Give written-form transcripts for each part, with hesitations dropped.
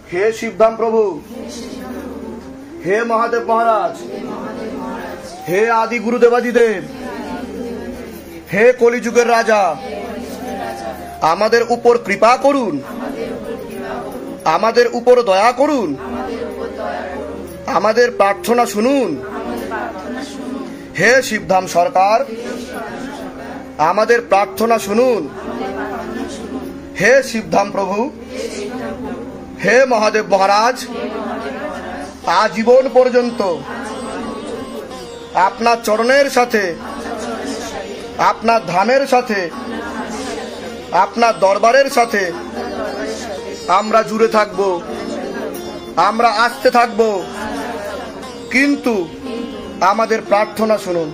हे शिवधाम प्रभु, हे महादेव महाराज, हे आदि गुरुदेवादिदेव, हे कलिजुगेर राजा, आमादेर ऊपर कृपा करुन, आमादेर ऊपर दया करुन, आमादेर प्रार्थना शुनुन। हे शिवधाम सरकार, आमादेर प्रार्थना शुनुन। हे शिवधाम प्रभु, हे महादेव महाराज, आजीवन पर्यन्त आपनार चरणेर साथे, आपनार धामेर साथे, आपनार दरबारेर साथे आमरा जुड़े थाकबो, आमरा आस्ते थाकबो, किन्तु आमादेर प्रार्थना शुनुन,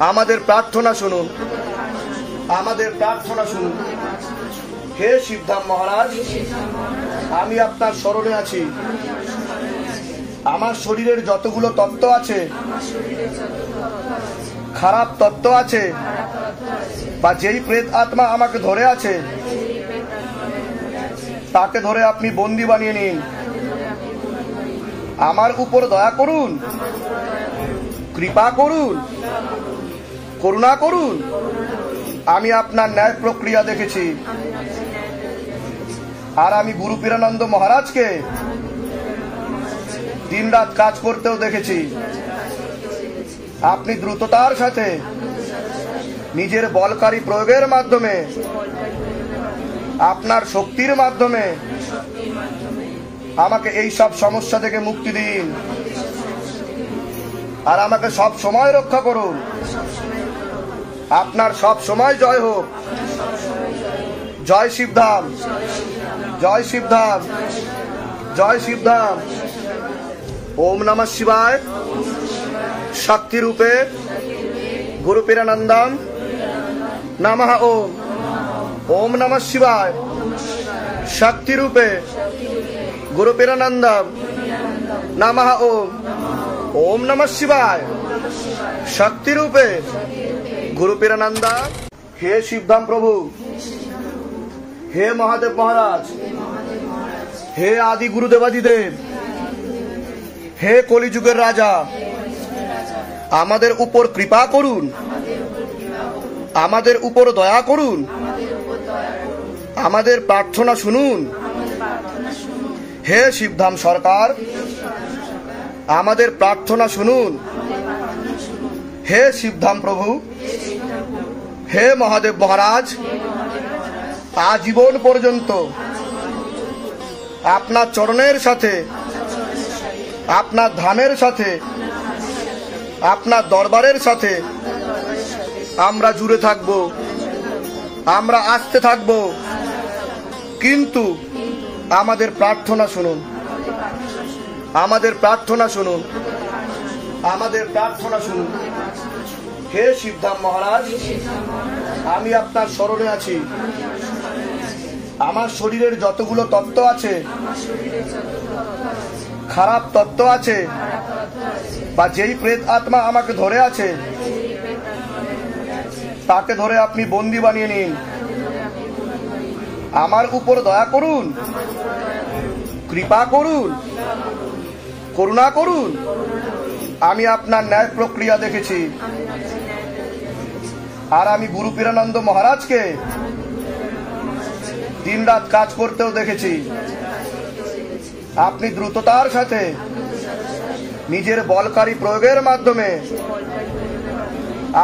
आमादेर प्रार्थना शुनुन, आमादेर प्रार्थना शुनुन। हे शिवधाम महाराज, आमी आपनार शरणे आछि। आमार शरीरेर যতগুলো তত্ত্ব আছে, খারাপ তত্ত্ব আছে, বা যেই প্রেত আত্মা আমাকে ধরে আছে, তাকে ধরে আপনি বন্দী বানিয়ে নিন। আমার উপর দয়া করুন, কৃপা করুন, করুণা করুন। আমি আপনার ন্যায় প্রক্রিয়া দেখেছি, আর আমি গুরু পীরানন্দ মহারাজকে दिन रात काज करतेও দেখেছি। আপনি দ্রুততার সাথে নিজের বলকারী প্রয়োগের মাধ্যমে, আপনার শক্তির মাধ্যমে আমাকে এই সব সমস্যা থেকে মুক্তি দিন, আর আমাকে সব সময় রক্ষা করুন। আপনার সব সময় জয় হোক। জয় শিবধাম, জয় শিবধাম, জয় শিবধাম। ओम नमः शिवाय। शक्ति रूपे गुरु पीरानंदम नमः ओम। ओम नमः शिवाय। शक्ति रूपे गुरु पीरानंदम नमः ओम। ओम नमः शिवाय। शक्ति रूपे गुरु पीरानंदम। हे शिवधाम प्रभु, हे महादेव महाराज, हे आदि गुरुदेवादिदेव, हे कलिजुगेर राजा, आमादेर ऊपर कृपा करुन, आमादेर ऊपर दया करुन, आमादेर प्रार्थना शुनुन। हे शिवधाम सरकार, आमादेर प्रार्थना शुनुन। हे शिवधाम प्रभु, हे महादेव महाराज, आजीवन पर्यन्त आपनार चरणेर साथे, आपनार धामेर साथे, आपनार दरबारेर साथे आमरा जुड़े थाकबो, आमरा आस्ते थाकबो, किन्तु आमादेर प्रार्थना शुनुन, आमादेर प्रार्थना शुनुन, आमादेर प्रार्थना शुनुन। हे शिवधाम महाराज, आमी आपनार शरणे आछि। आमार शरीरेर যতগুলো তত্ত্ব আছে, খারাপ তত্ত্ব আছে, বা যেই প্রেত আত্মা আমাকে ধরে আছে, তাকে ধরে আপনি বন্দী বানিয়ে নিন। আমার উপর দয়া করুন, কৃপা করুন, করুণা করুন। আমি আপনার ন্যায় প্রক্রিয়া দেখেছি, আর আমি গুরু পীরানন্দ মহারাজকে दिन रात काज करतेও দেখেছি। আপনি দ্রুততার সাথে নিজের বলকারী প্রয়োগের মাধ্যমে,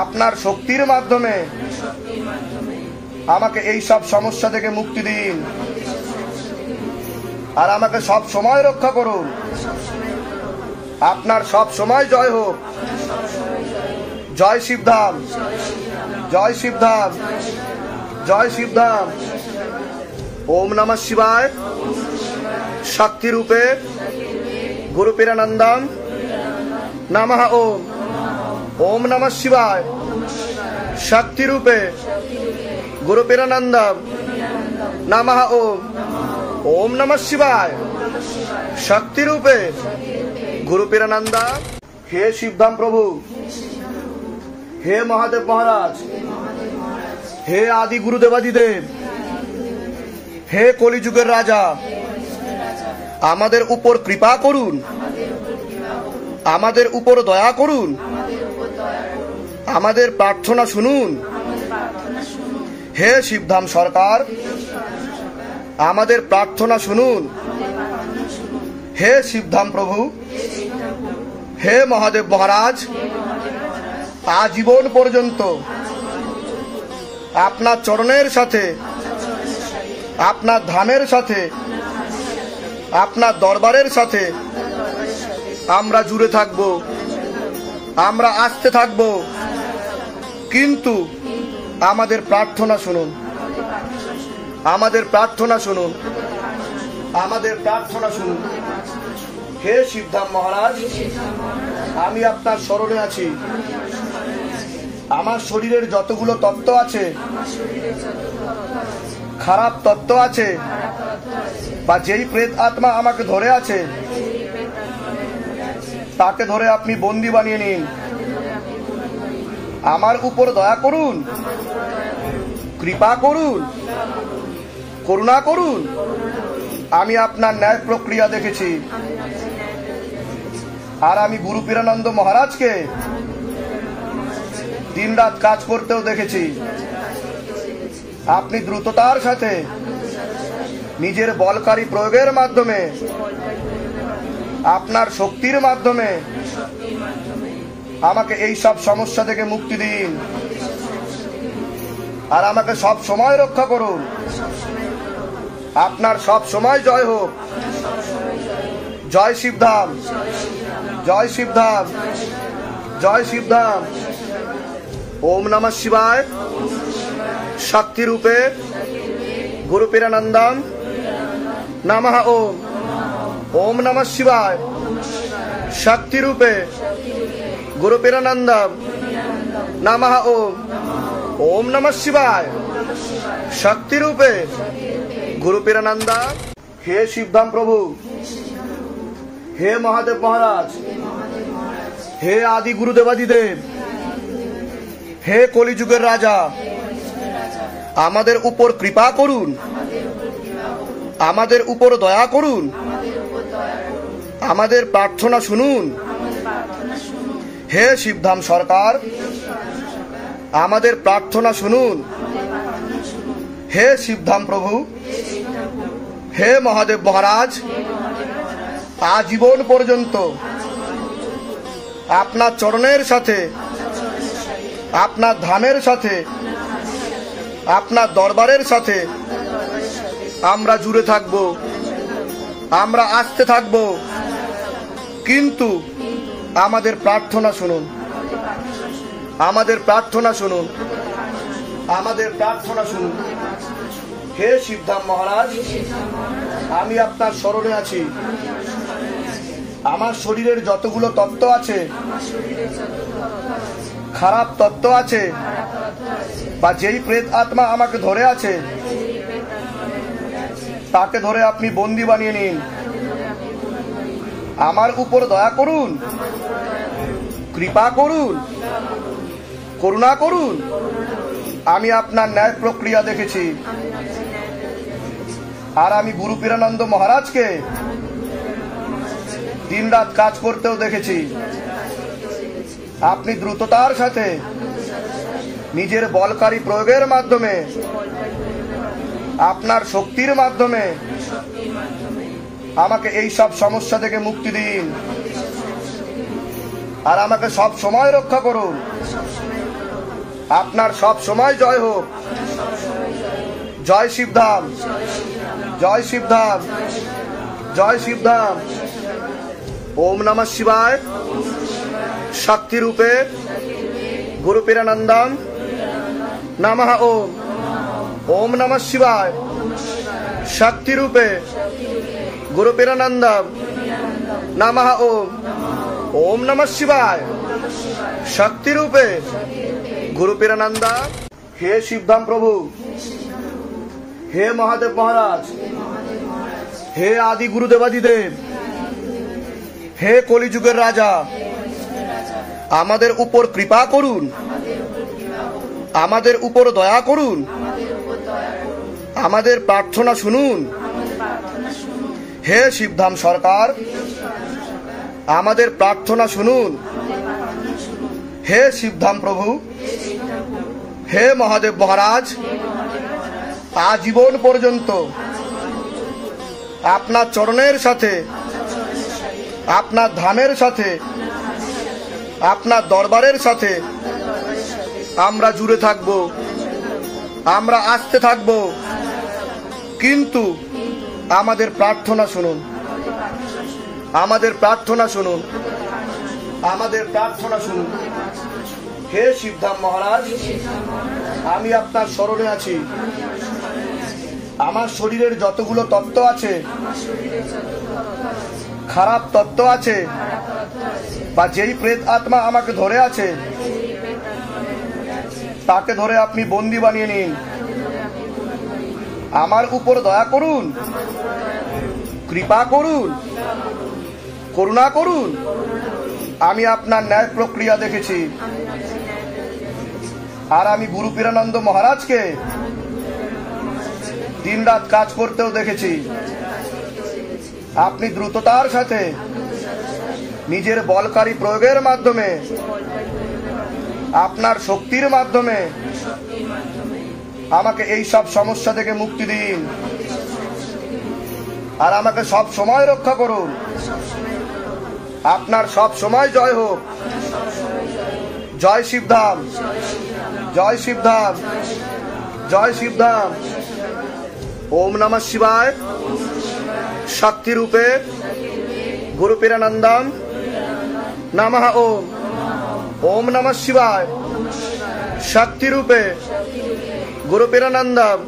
আপনার শক্তির মাধ্যমে আমাকে এই সব সমস্যা থেকে মুক্তি দিন, আর আমাকে সব সময় রক্ষা করুন। আপনার সব সময় জয় হোক। জয় শিবধাম, জয় শিবধাম, জয় শিবধাম। ओम नमः शिवाय। शक्ति रूपे गुरु पीरानंदम नमः ओम। ओम नमः शिवाय। शक्ति रूपे गुरु पीरानंदम नमः ओम। ओम नमः शिवाय। शक्ति रूपे गुरु पीरानंदम। हे शिवधाम प्रभु, हे महादेव महाराज, हे आदि गुरुदेवादिदेव, हे कलिजुगेर राजा, আমাদের উপর কৃপা করুন, আমাদের উপর দয়া করুন, আমাদের প্রার্থনা শুনুন। হে শিবধাম সরকার, আমাদের প্রার্থনা শুনুন। হে শিবধাম প্রভু, হে মহাদেব মহারাজ, আজীবন পর্যন্ত আপনার চরণের সাথে, আপনার ধামের সাথে, আপনার দরবারের সাথে আমরা জুড়ে থাকব, আমরা আসতে থাকব। কিন্তু আমাদের প্রার্থনা শুনুন, আমাদের প্রার্থনা শুনুন, আমাদের প্রার্থনা শুনুন। হে শিবধাম মহারাজ, আমি আপনার শরণে আছি। আমার শরীরের যতগুলো তত্ত্ব আছে, খারাপ তত্ত্ব আছে, বা যেই প্রেত আত্মা আমাকে ধরে আছে, তাকে ধরে আপনি বন্দী বানিয়ে নিন। আমার উপর দয়া করুন, কৃপা করুন, করুণা করুন। আমি আপনার ন্যায় প্রক্রিয়া দেখেছি, আর আমি গুরু পীরানন্দ মহারাজকে দিনরাত কাজ করতেও দেখেছি। আপনি দ্রুততার সাথে নিজের বলকারী প্রয়োগের মাধ্যমে, আপনার শক্তির মাধ্যমে আমাকে এই সব সমস্যা থেকে মুক্তি দিন, আর আমাকে সব সময় রক্ষা করুন। আপনার সব সময় জয় হোক। জয় শিবধাম, জয় শিবধাম, জয় শিবধাম। ওম নমঃ শিবায়। শক্তি রূপে গুরু পীরানন্দম নমঃ ওম। ওম নমঃ শিবায়। শক্তি রূপে গুরু পীরানন্দম নমঃ ওম। ওম নমঃ শিবায়। শক্তি রূপে গুরু পীরানন্দম। হে শিবধাম প্রভু, হে মহাদেব মহারাজ, হে আদি গুরুদেবাদিদেব, হে কলিযুগের রাজা, আমাদের উপর কৃপা করুন, আমাদের উপর দয়া করুন, আমাদের প্রার্থনা শুনুন। হে শিবধাম সরকার, আমাদের প্রার্থনা শুনুন। হে শিবধাম প্রভু, হে মহাদেব মহারাজ, আজীবন পর্যন্ত আপনার চরণের সাথে, আপনার ধামের সাথে, আপনার দরবারের সাথে আমরা জুড়ে থাকব, আমরা আসতে থাকব। কিন্তু আমাদের প্রার্থনা শুনুন, আমাদের প্রার্থনা শুনুন, আমাদের প্রার্থনা শুনুন। হে শিবধাম মহারাজ, আমি আপনার শরণে আছি। আমার শরীরের যতগুলো তত্ত্ব আছে, খারাপ তত্ত্ব আছে, বা যেই প্রেত আত্মা আমাকে ধরে আছে, তাকে ধরে আপনি বন্দী বানিয়ে নিন। আমার উপর দয়া করুন, কৃপা করুন, করুণা করুন। আমি আপনার ন্যায় প্রক্রিয়া দেখেছি, আর আমি গুরু পীরানন্দ মহারাজকে দিনরাত কাজ করতেও দেখেছি। আপনি দ্রুততার সাথে নিজের বলকারী প্রয়োগের মাধ্যমে, আপনার শক্তির মাধ্যমে আমাকে এই সব সমস্যা থেকে মুক্তি দিন, আর আমাকে সব সময় রক্ষা করুন। আপনার সব সময় জয় হোক। জয় শিবধাম, জয় শিবধাম, জয় শিবধাম। ওম নমঃ শিবায়। শক্তি রূপে গুরু পীরানন্দম নমঃ ওম। ওম নমঃ শিবায়। শক্তি রূপে গুরু পীরানন্দম নমঃ ওম। ওম নমঃ শিবায়। শক্তি রূপে গুরু পীরানন্দম। হে শিবধাম প্রভু, হে মহাদেব মহারাজ, হে আদি গুরুদেবাদিদেব, হে কলিযুগের রাজা, আমাদের উপর কৃপা করুন, আমাদের উপর দয়া করুন, আমাদের প্রার্থনা শুনুন। হে শিবধাম সরকার, আমাদের প্রার্থনা শুনুন। হে শিবধাম প্রভু, হে মহাদেব মহারাজ, আজীবন পর্যন্ত আপনার চরণের সাথে, আপনার ধামের সাথে, আপনার দরবারের সাথে আমরা জুড়ে থাকব, আমরা আসতে থাকব। কিন্তু আমাদের প্রার্থনা শুনুন, আমাদের প্রার্থনা শুনুন, আমাদের প্রার্থনা শুনুন। হে শিবধাম মহারাজ, আমি আপনার শরণে আছি। আমার শরীরের যতগুলো তত্ত্ব আছে, খারাপ তত্ত্ব আছে, বা যেই প্রেত আত্মা আমাকে ধরে আছে, তাকে ধরে আপনি বন্দী বানিয়ে নিন। আমার উপর দয়া করুন, কৃপা করুন, করুণা করুন। আমি আপনার ন্যায় প্রক্রিয়া দেখেছি, আর আমি গুরু পীরানন্দ মহারাজকে দিনরাত কাজ করতেও দেখেছি। আপনি দ্রুততার সাথে নিজের বলকারী প্রয়োগের মাধ্যমে, আপনার শক্তির মাধ্যমে আমাকে এই সব সমস্যা থেকে মুক্তি দিন, আর আমাকে সব সময় রক্ষা করুন। আপনার সব সময় জয় হোক। জয় শিবধাম, জয় শিবধাম, জয় শিবধাম। ওম নমঃ শিবায়। শক্তি রূপে গুরু পীরানন্দম নমঃ ওম। ওম নমঃ শিবায়। শক্তি রূপে গুরু পীরানন্দম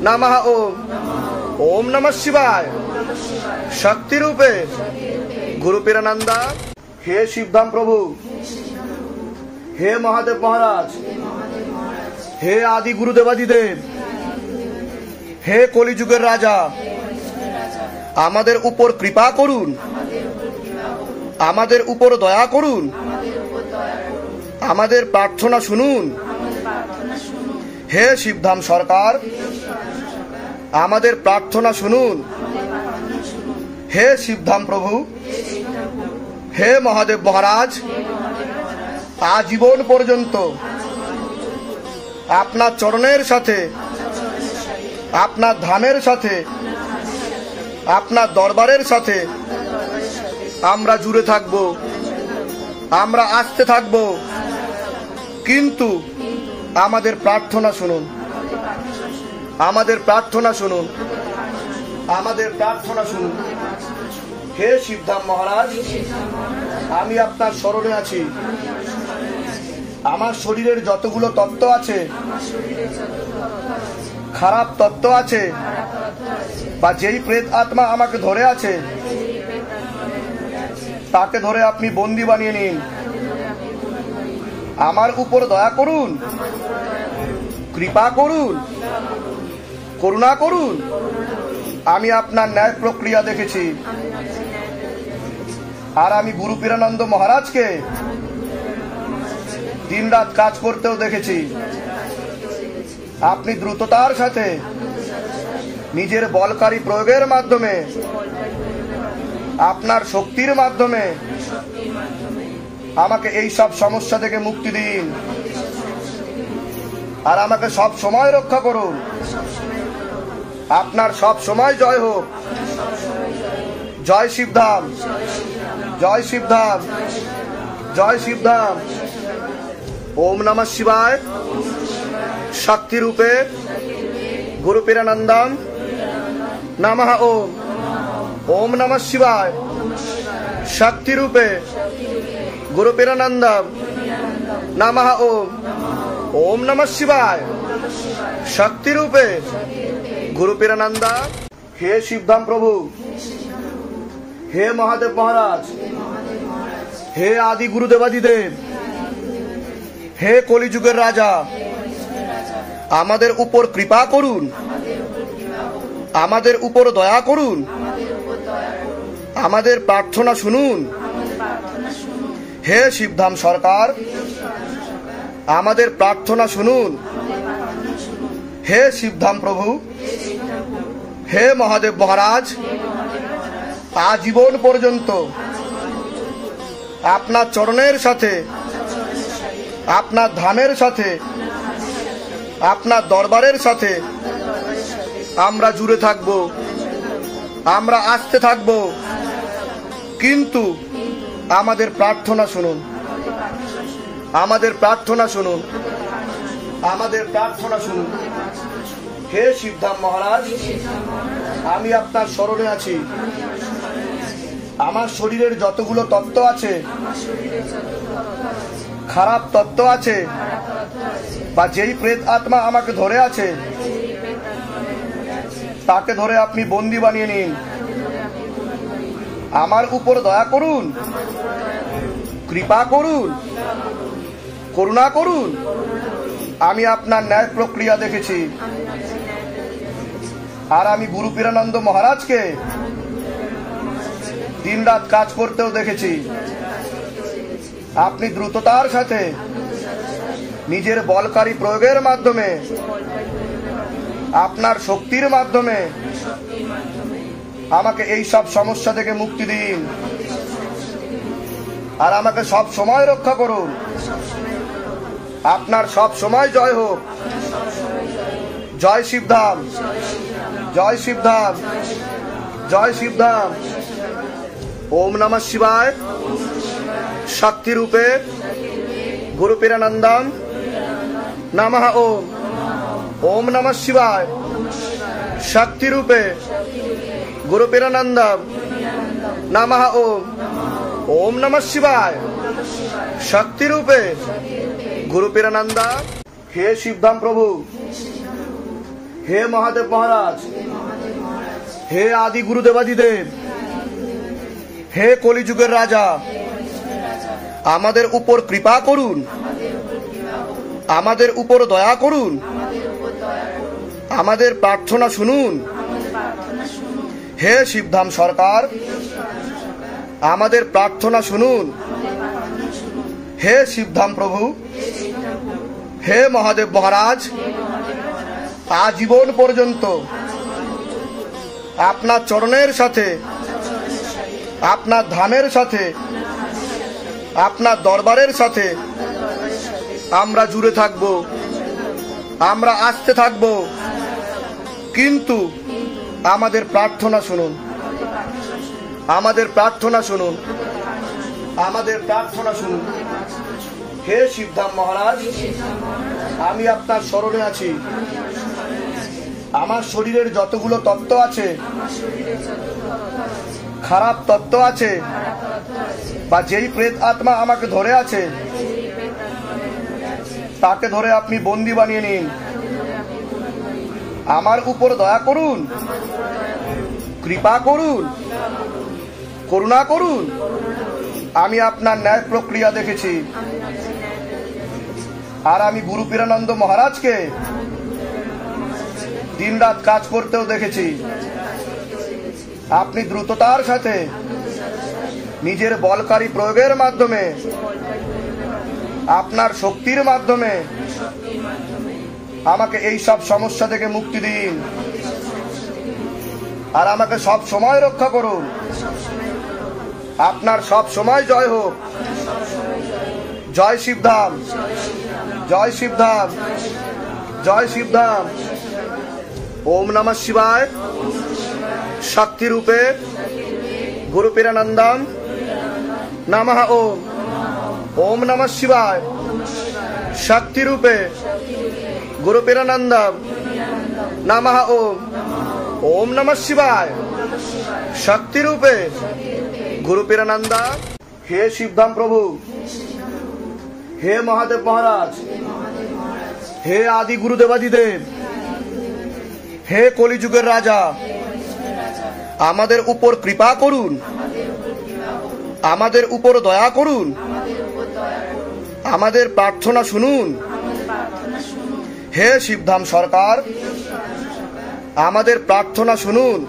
নমঃ ওম। ওম নমঃ শিবায়। শক্তি রূপে গুরু পীরানন্দম। হে শিবধাম প্রভু, হে মহাদেব মহারাজ, হে আদি গুরুদেবাদিদেব, হে কলিযুগের রাজা, আমাদের উপর কৃপা করুন, আমাদের উপর দয়া করুন, আমাদের প্রার্থনা শুনুন। হে শিবধাম সরকার, আমাদের প্রার্থনা শুনুন। হে শিবধাম প্রভু, হে মহাদেব মহারাজ, আজীবন পর্যন্ত আপনার চরণের সাথে, আপনার ধামের সাথে, আপনার দরবারের সাথে আমরা জুড়ে থাকব, আমরা আসতে থাকব। কিন্তু আমাদের প্রার্থনা শুনুন, আমাদের প্রার্থনা শুনুন, আমাদের প্রার্থনা শুনুন। হে শিবধাম মহারাজ, আমি আপনার শরণে আছি। আমার শরীরের যতগুলো তত্ত্ব আছে, খারাপ তত্ত্ব আছে, বা যেই প্রেত আত্মা আমাকে ধরে আছে, তাকে ধরে আপনি বন্দী বানিয়ে নিন। আমার উপর দয়া করুন, কৃপা করুন, করুণা করুন। আমি আপনার ন্যায় প্রক্রিয়া দেখেছি, আর আমি গুরু পীরানন্দ মহারাজকে দিনরাত কাজ করতেও দেখেছি। আপনি দ্রুততার সাথে নিজের বলকারী প্রয়োগের মাধ্যমে, আপনার শক্তির মাধ্যমে আমাকে এই সব সমস্যা থেকে মুক্তি দিন, আর আমাকে সব সময় রক্ষা করুন। আপনার সব সময় জয় হোক। জয় শিবধাম, জয় শিবধাম, জয় শিবধাম। ওম নমঃ শিবায়। শক্তি রূপে গুরু পীরানন্দম নমঃ ওম। ওম নমঃ শিবায়। শক্তি রূপে গুরু পীরানন্দম নমঃ ওম। ওম নমঃ শিবায়। শক্তি রূপে গুরু পীরানন্দম। হে শিবধাম প্রভু, হে মহাদেব মহারাজ, হে আদি গুরুদেবাদিদেব, হে কলিযুগের রাজা, আমাদের উপর কৃপা করুন, আমাদের উপর দয়া করুন, আমাদের প্রার্থনা শুনুন। হে শিবধাম সরকার, আমাদের প্রার্থনা শুনুন। হে শিবধাম প্রভু, হে মহাদেব মহারাজ, আজীবন পর্যন্ত আপনার চরণের সাথে, আপনার ধামের সাথে, আপনার দরবারের সাথে আমরা জুড়ে থাকব, আমরা আসতে থাকব। কিন্তু আমাদের প্রার্থনা শুনুন, আমাদের প্রার্থনা শুনুন, আমাদের প্রার্থনা শুনুন। হে শিবধাম মহারাজ, আমি আপনার শরণে আছি। আমার শরীরের যতগুলো তত্ত্ব আছে, খারাপ তত্ত্ব আছে, বা যেই প্রেত আত্মা আমাকে ধরে আছে, তাকে ধরে আপনি বন্দী বানিয়ে নিন। আমার উপর দয়া করুন, কৃপা করুন, করুণা করুন। আমি আপনার ন্যায় প্রক্রিয়া দেখেছি, আর আমি গুরু পীরানন্দ মহারাজকে দিনরাত কাজ করতেও দেখেছি। আপনি দ্রুততার সাথে নিজের বলকারী প্রয়োগের মাধ্যমে, আপনার শক্তির মাধ্যমে আমাকে এই সব সমস্যা থেকে মুক্তি দিন, আর আমাকে সব সময় রক্ষা করুন। আপনার সব সময় জয় হোক। জয় শিবধাম, জয় শিবধাম, জয় শিবধাম। ওম নমঃ শিবায়। শক্তি রূপে গুরু পীরানন্দম নমঃ ওম। ওম নমঃ শিবায়। শক্তি রূপে গুরু পীরানন্দম নমঃ ওম। ওম নমঃ শিবায়। শক্তি রূপে গুরু পীরানন্দম। হে শিবধাম প্রভু, হে মহাদেব মহারাজ, হে আদি গুরুদেবাদিদেব, হে কলিযুগের রাজা, আমাদের উপর কৃপা করুন, আমাদের উপর দয়া করুন, আমাদের প্রার্থনা শুনুন। হে শিবধাম সরকার, আমাদের প্রার্থনা শুনুন। হে শিবধাম প্রভু, হে মহাদেব মহারাজ, আজীবন পর্যন্ত আপনার চরণের সাথে, আপনার ধামের সাথে, আপনার দরবারের সাথে আমরা জুড়ে থাকব, আমরা আসতে থাকব। কিন্তু আমাদের প্রার্থনা শুনুন, আমাদের প্রার্থনা শুনুন, আমাদের প্রার্থনা শুনুন। হে শিবধাম মহারাজ, আমি আপনার শরণে আছি। আমার শরীরের যতগুলো তত্ত্ব আছে, খারাপ তত্ত্ব আছে, বা যেই প্রেত আত্মা আমাকে ধরে আছে, তাকে ধরে আপনি বন্দী বানিয়ে নিন। আমার উপর দয়া করুন, কৃপা করুন, করুণা করুন। আমি আপনার ন্যায় প্রক্রিয়া দেখেছি, আর আমি গুরু পীরানন্দ মহারাজকে দিনরাত কাজ করতেও দেখেছি। আপনি দ্রুততার সাথে নিজের বলকারী প্রয়োগের মাধ্যমে, আপনার শক্তির মাধ্যমে আমাকে এই সব সমস্যা থেকে মুক্তি দিন, আর আমাকে সব সময় রক্ষা করুন। আপনার সব সময় জয় হোক। জয় শিবধাম, জয় শিবধাম, জয় শিবধাম। ওম নমঃ শিবায়। শক্তি রূপে গুরু পীরানন্দম নমঃ ওম। ওম নমঃ শিবায়। শক্তি রূপে গুরু পীরানন্দম নমঃ ওম। ওম নমঃ শিবায়। শক্তি রূপে গুরু পীরানন্দম। হে শিবধাম প্রভু, হে মহাদেব মহারাজ, হে আদি গুরুদেবাদিদেব, হে কলিযুগের রাজা, আমাদের উপর কৃপা করুন, আমাদের উপর দয়া করুন, আমাদের প্রার্থনা শুনুন। হে শিবধাম সরকার, আমাদের প্রার্থনা শুনুন।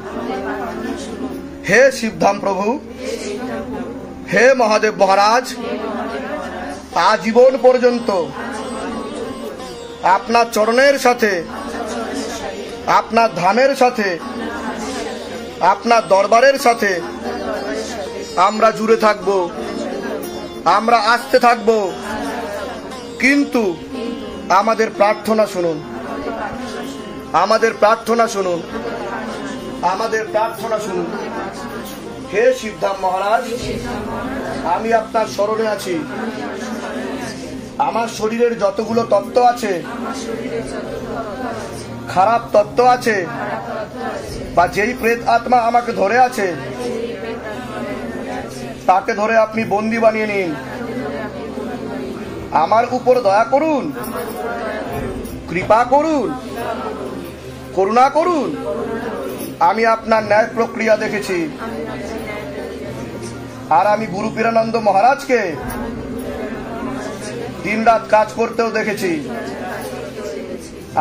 হে শিবধাম প্রভু, হে মহাদেব মহারাজ, আজীবন পর্যন্ত আপনার চরণের সাথে, আপনার ধামের সাথে, আপনার দরবারের সাথে আমরা জুড়ে থাকব, আমরা আসতে থাকব, কিন্তু আমাদের প্রার্থনা শুনুন, আমাদের প্রার্থনা শুনুন, আমাদের প্রার্থনা শুনুন। হে শিবধাম মহারাজ, আমি আপনার শরণে আছি। আমার শরীরের যতগুলো তত্ত্ব আছে, খারাপ তত্ত্ব আছে, বা যেই প্রেত আত্মা আমাকে ধরে আছে, তাকে ধরে আপনি বন্দী বানিয়ে নিন। আমার উপর দয়া করুন, কৃপা করুন, করুণা করুন। আমি আপনার ন্যায় প্রক্রিয়া দেখেছি, আর আমি গুরু পীরানন্দ মহারাজকে দিনরাত কাজ করতেও দেখেছি।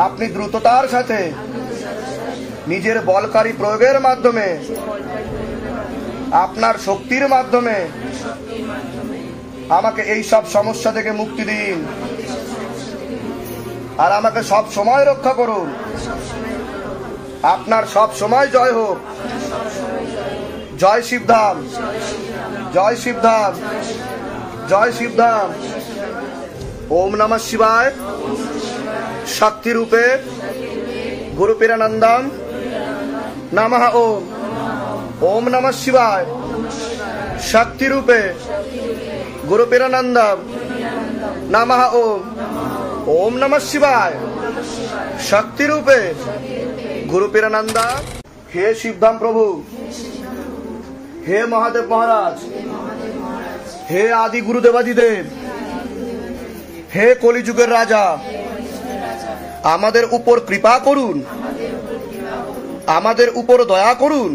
আপনি দ্রুততার সাথে নিজের বলকারী প্রয়োগের মাধ্যমে, আপনার শক্তির মাধ্যমে আমাকে এই সব সমস্যা থেকে মুক্তি দিন, আর আমাকে সব সময় রক্ষা করুন। আপনার সব সময় জয় হোক। জয় শিবধাম, জয় শিবধাম, জয় শিবধাম। ওম নমঃ শিবায়। শক্তি রূপে গুরু পীরানন্দম নমঃ ওম। ওম নমঃ শিবায়। শক্তি রূপে গুরু পীরানন্দম নমঃ ওম। ওম নমঃ শিবায়। শক্তি রূপে গুরু পীরানন্দা। হে শিবধাম প্রভু, হে মহাদেব মহারাজ, হে আদি গুরুদেবাদিদেব, হে কলিযুগের রাজা, আমাদের উপর কৃপা করুন, আমাদের উপর দয়া করুন,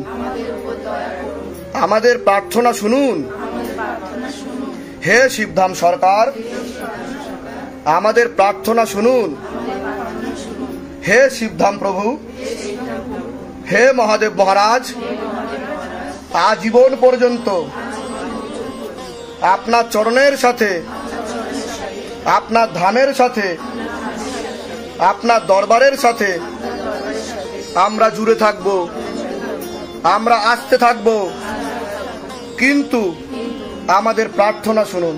আমাদের প্রার্থনা শুনুন। হে শিবধাম সরকার, আমাদের প্রার্থনা শুনুন। হে শিবধাম প্রভু, হে মহাদেব মহারাজ, আজীবন পর্যন্ত আপনার চরণের সাথে, আপনার ধামের সাথে, আপনার দরবারের সাথে আমরা জুড়ে থাকব, আমরা আসতে থাকব, কিন্তু আমাদের প্রার্থনা শুনুন,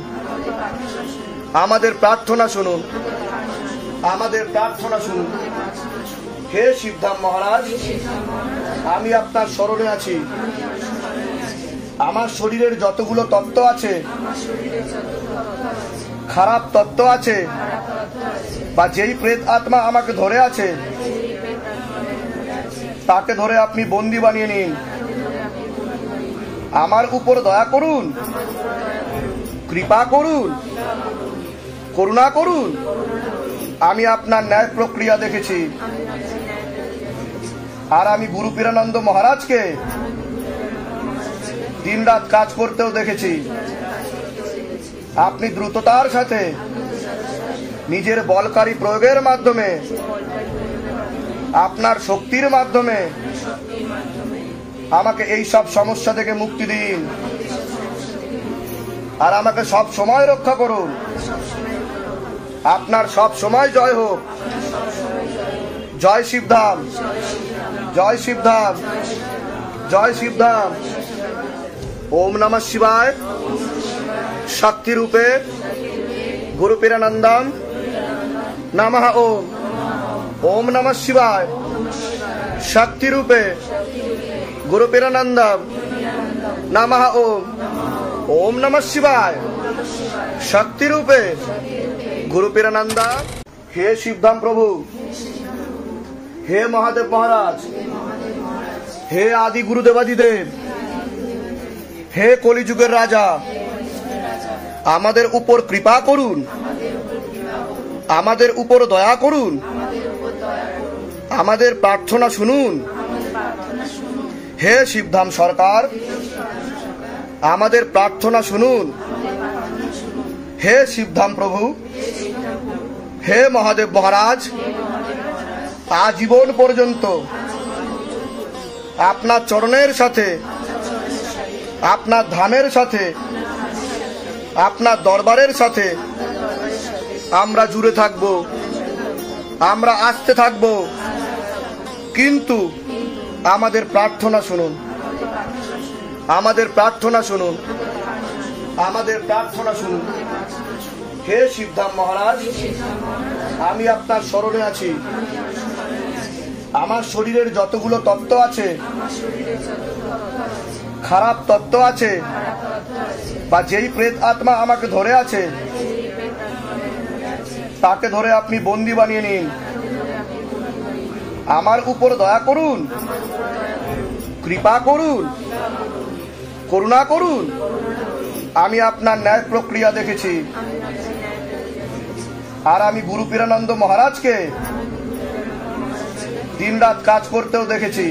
আমাদের প্রার্থনা শুনুন, আমাদের প্রার্থনা শুনুন। হে শিবধাম মহারাজ, আমি আপনার শরণে আছি। আমার শরীরের যতগুলো তত্ত্ব আছে, খারাপ তত্ত্ব আছে, বা যেই প্রেত আত্মা আমাকে ধরে আছে, তাকে ধরে আপনি বন্দী বানিয়ে নিন। আমার উপর দয়া করুন, কৃপা করুন, করুণা করুন। আমি আপনার ন্যায় প্রক্রিয়া দেখেছি, আর আমি গুরু পীরানন্দ মহারাজকে দিনরাত কাজ করতেও দেখেছি। আপনি দ্রুততার সাথে নিজের বলকারী প্রয়োগের মাধ্যমে, আপনার শক্তির মাধ্যমে আমাকে এই সব সমস্যা থেকে মুক্তি দিন, আর আমাকে সব সময় রক্ষা করুন। আপনার সব সময় জয় হোক। জয় শিবধাম, জয় শিবধাম, জয় শিবধাম। ওম নমঃ শিবায়। শক্তি রূপে গুরু পীরানন্দম নমঃ ওম। ওম নমঃ শিবায়। শক্তি রূপে গুরু পীরানন্দম নমঃ ওম। ওম নমঃ শিবায়। শক্তি রূপে গুরু পীরানন্দা। হে শিবধাম প্রভু, হে মহাদেব মহারাজ, হে আদি গুরুদেবাদিদেব, হে কলিযুগের রাজা, আমাদের উপর কৃপা করুন, আমাদের উপর দয়া করুন, আমাদের প্রার্থনা শুনুন। হে শিবধাম সরকার, আমাদের প্রার্থনা শুনুন। হে শিবধাম প্রভু, হে মহাদেব মহারাজ, আজীবন পর্যন্ত আপনার চরণের সাথে, আপনার ধামের সাথে, আপনার দরবারের সাথে আমরা জুড়ে থাকব, আমরা আসতে থাকব, কিন্তু আমাদের প্রার্থনা শুনুন, আমাদের প্রার্থনা শুনুন, আমাদের প্রার্থনা শুনুন। হে শিবধাম মহারাজ, আমি আপনার স্মরণে আছি। আমার শরীরের যতগুলো তত্ত্ব আছে, খারাপ তত্ত্ব আছে, বা যেই প্রেত আত্মা আমাকে ধরে আছে, তাকে ধরে আপনি বন্দী বানিয়ে নিন। আমার উপর দয়া করুন, কৃপা করুন, করুণা করুন। আমি আপনার ন্যায় প্রক্রিয়া দেখেছি, আর আমি গুরু পীরানন্দ মহারাজকে দিনরাত কাজ করতেও দেখেছি।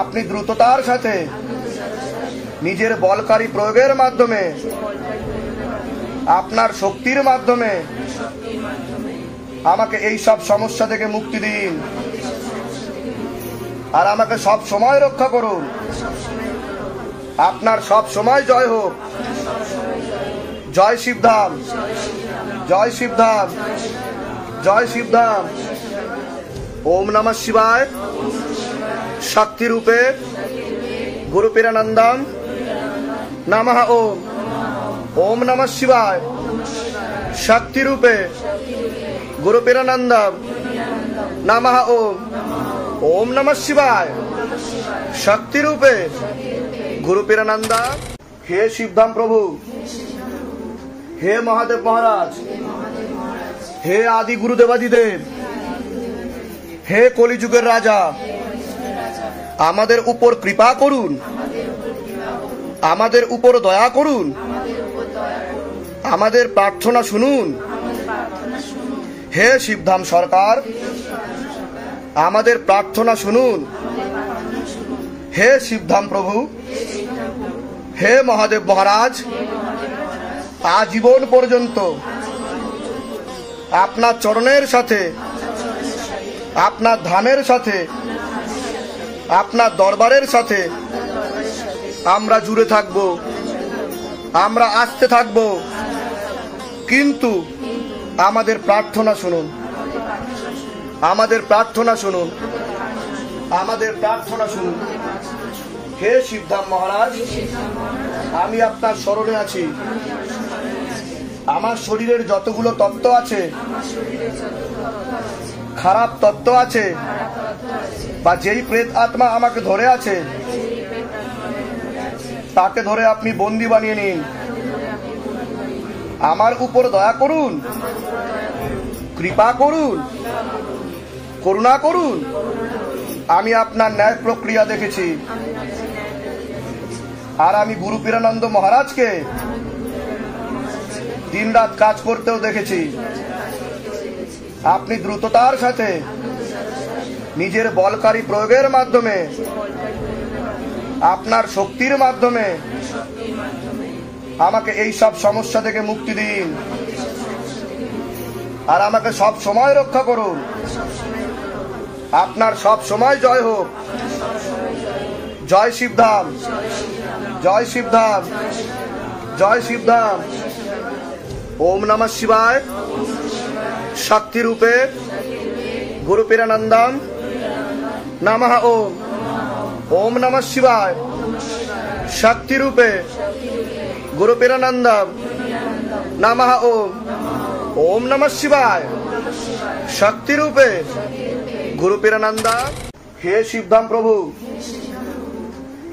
আপনি দ্রুততার সাথে নিজের বলকারী প্রয়োগের মাধ্যমে, আপনার শক্তির মাধ্যমে আমাকে এই সব সমস্যা থেকে মুক্তি দিন, আর আমাকে সব সময় রক্ষা করুন। আপনার সব সময় জয় হোক। জয় শিবধাম, জয় শিবধাম, জয় শিবধাম। ওম নমঃ শিবায়। শক্তি রূপে গুরু পীরানন্দম নমঃ ওম। ওম নমঃ শিবায়। শক্তি রূপে গুরু পীরানন্দম নমঃ ওম। ওম নমঃ শিবায়। শক্তি রূপে গুরু পীরানন্দম। হে শিবধাম প্রভু, হে মহাদেব মহারাজ, হে আদি গুরুদেবাদিদেব, হে কলিযুগের রাজা, আমাদের উপর কৃপা করুন, আমাদের উপর দয়া করুন, আমাদের প্রার্থনা শুনুন। হে শিবধাম সরকার, আমাদের প্রার্থনা শুনুন। হে শিবধাম প্রভু, হে মহাদেব মহারাজ, আজীবন পর্যন্ত আপনার চরণের সাথে, আপনার ধামের সাথে, আপনার দরবারের সাথে আমরা জুড়ে থাকব, আমরা আসতে থাকব। কিন্তু আমাদের প্রার্থনা শুনুন, আমাদের প্রার্থনা শুনুন, আমাদের প্রার্থনা শুনুন। হে শিবধাম মহারাজ, আমি আপনার স্মরণে আছি। আমার শরীরের যতগুলো তত্ত্ব আছে, খারাপ তত্ত্ব আছে, বা যেই প্রেত আত্মা আমাকে ধরে আছে, তাকে ধরে আপনি বন্দী বানিয়ে নিন। আমার উপর দয়া করুন, কৃপা করুন, করুণা করুন। আমি আপনার ন্যায় প্রক্রিয়া দেখেছি, আর আমি গুরু পীরানন্দ মহারাজকে দিনরাত কাজ করতেও দেখেছি। আপনি দ্রুততার সাথে নিজের বলকারী প্রয়োগের মাধ্যমে, আপনার শক্তির মাধ্যমে আমাকে এই সব সমস্যা থেকে মুক্তি দিন, আর আমাকে সব সময় রক্ষা করুন। আপনার সব সময় জয় হোক। জয় শিবধাম, জয় শিবধাম, জয় শিবধাম। ওম নমঃ শিবায়। শক্তি রূপে গুরু পীরানন্দম নমঃ ওম। ওম নমঃ শিবায়। শক্তি রূপে গুরু পীরানন্দম নমঃ ওম। ওম নমঃ শিবায়। শক্তি রূপে গুরু পীরানন্দম। হে শিবধাম প্রভু,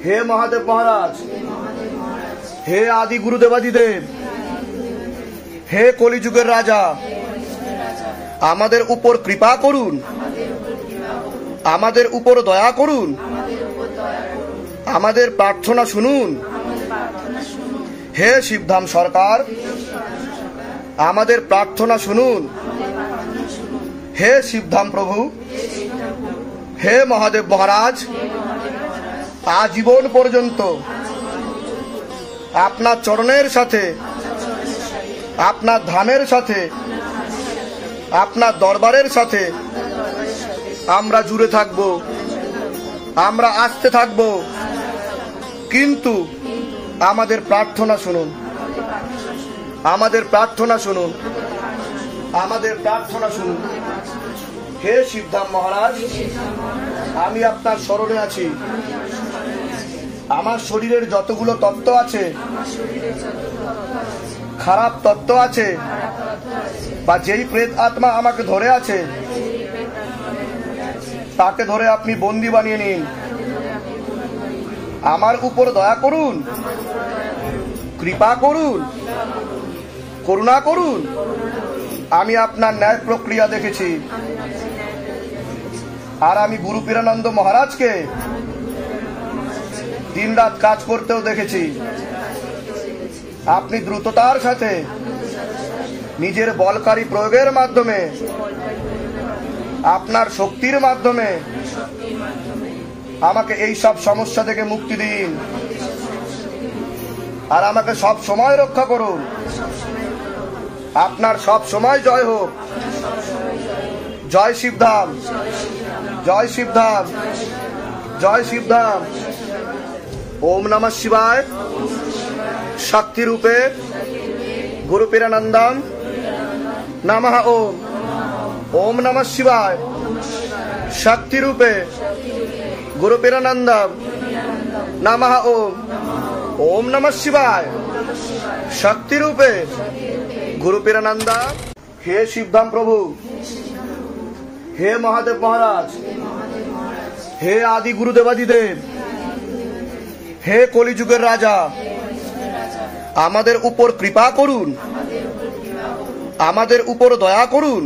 হে মহাদেব মহারাজ, হে আদি গুরুদেবাদিদেব, হে কলিযুগের রাজা, আমাদের উপর কৃপা করুন, আমাদের উপর দয়া করুন, আমাদের প্রার্থনা শুনুন। হে শিবধাম সরকার, আমাদের প্রার্থনা শুনুন। হে শিবধাম প্রভু, হে মহাদেব মহারাজ, আজীবন পর্যন্ত আপনার চরণের সাথে, আপনার ধামের সাথে, আপনার দরবারের সাথে আমরা জুড়ে থাকব, আমরা আসতে থাকব। কিন্তু আমাদের প্রার্থনা শুনুন, আমাদের প্রার্থনা শুনুন, আমাদের প্রার্থনা শুনুন। হে শিবধাম মহারাজ, আমি আপনার স্মরণে আছি। আমার শরীরের যতগুলো তত্ত্ব আছে, খারাপ তত্ত্ব আছে, বা যেই প্রেত আত্মা আমাকে ধরে আছে, তাকে ধরে আপনি বন্দী বানিয়ে নিন। আমার উপর দয়া করুন, কৃপা করুন, করুণা করুন। আমি আপনার ন্যায় প্রক্রিয়া দেখেছি, আর আমি গুরু পীরানন্দ মহারাজকে দিনরাত কাজ করতেও দেখেছি। আপনি দ্রুততার সাথে নিজের বলকারী প্রয়োগের মাধ্যমে, আপনার শক্তির মাধ্যমে আমাকে এই সব সমস্যা থেকে মুক্তি দিন, আর আমাকে সব সময় রক্ষা করুন। আপনার সব সময় জয় হোক। জয় শিবধাম, জয় শিবধাম, জয় শিবধাম। ওম নমঃ শিবায়। শক্তি রূপে গুরু পীরানন্দম নমঃ ওম। ওম নমঃ শিবায়। শক্তি রূপে গুরু পীরানন্দম নমঃ ওম। ওম নমঃ শিবায়। শক্তি রূপে গুরু পীরানন্দা। হে শিবধাম প্রভু, হে মহাদেব মহারাজ, হে আদি গুরুদেবাদিদেব, হে কলিযুগের রাজা, আমাদের উপর কৃপা করুন, আমাদের উপর দয়া করুন,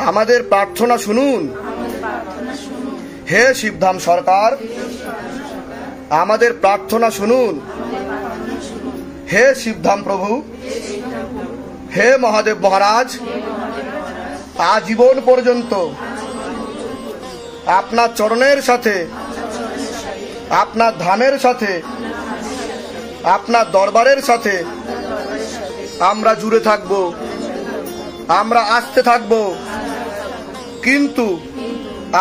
আমাদের প্রার্থনা শুনুন। হে শিবধাম সরকার, আমাদের প্রার্থনা শুনুন। হে শিবধাম প্রভু, হে মহাদেব মহারাজ, আজীবন পর্যন্ত আপনার চরণের সাথে, আপনার ধামের সাথে, আপনার দরবারের সাথে আমরা জুড়ে থাকব, আমরা আসতে থাকব। কিন্তু